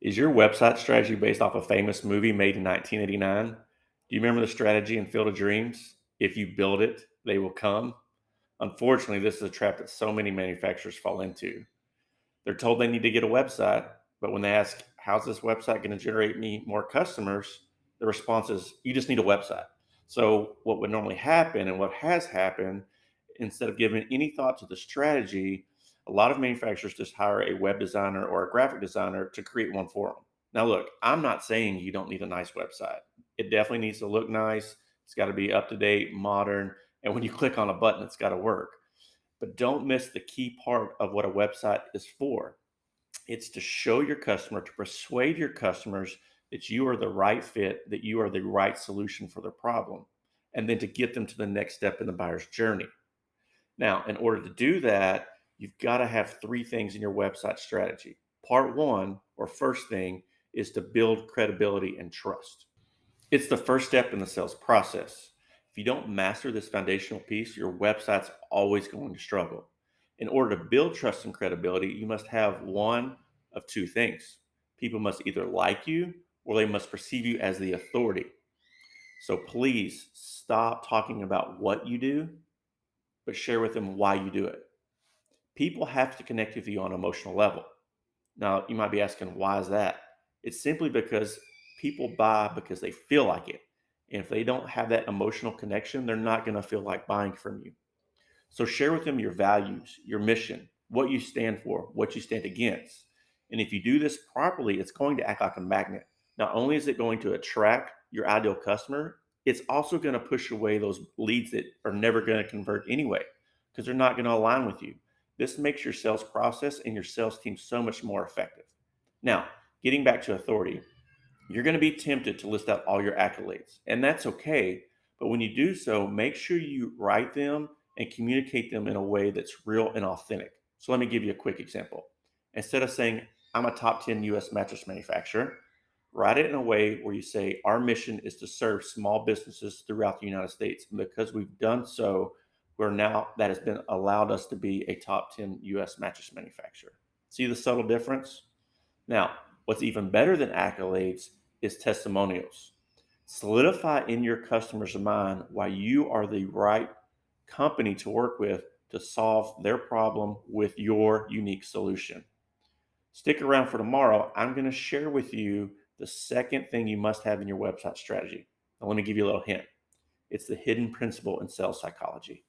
Is your website strategy based off a famous movie made in 1989? Do you remember the strategy in Field of Dreams? If you build it, they will come. Unfortunately, this is a trap that so many manufacturers fall into. They're told they need to get a website, but when they ask, how's this website going to generate me more customers? The response is, you just need a website. So, what would normally happen and what has happened, instead of giving any thought to the strategy, a lot of manufacturers just hire a web designer or a graphic designer to create one for them. Now, look, I'm not saying you don't need a nice website. It definitely needs to look nice. It's got to be up to date, modern, and when you click on a button, it's got to work. But don't miss the key part of what a website is for. It's to show your customer, to persuade your customers that you are the right fit, that you are the right solution for their problem, and then to get them to the next step in the buyer's journey. Now, in order to do that, you've got to have three things in your website strategy. Part one, or first thing, is to build credibility and trust. It's the first step in the sales process. If you don't master this foundational piece, your website's always going to struggle. In order to build trust and credibility, you must have one of two things. People must either like you or they must perceive you as the authority. So please stop talking about what you do, but share with them why you do it. People have to connect with you on an emotional level. Now, you might be asking, why is that? It's simply because people buy because they feel like it. And if they don't have that emotional connection, they're not going to feel like buying from you. So share with them your values, your mission, what you stand for, what you stand against. And if you do this properly, it's going to act like a magnet. Not only is it going to attract your ideal customer, it's also going to push away those leads that are never going to convert anyway, because they're not going to align with you. This makes your sales process and your sales team so much more effective. Now, getting back to authority, you're going to be tempted to list out all your accolades, and that's okay. But when you do so, make sure you write them and communicate them in a way that's real and authentic. So let me give you a quick example. Instead of saying, I'm a top 10 US mattress manufacturer, write it in a way where you say, our mission is to serve small businesses throughout the United States. And because we've done so, we're now, that has been allowed us to be a top 10 US mattress manufacturer. See the subtle difference? Now, what's even better than accolades is testimonials. Solidify in your customer's mind why you are the right company to work with to solve their problem with your unique solution. Stick around for tomorrow. I'm going to share with you the second thing you must have in your website strategy. Now, let me give you a little hint. It's the hidden principle in sales psychology.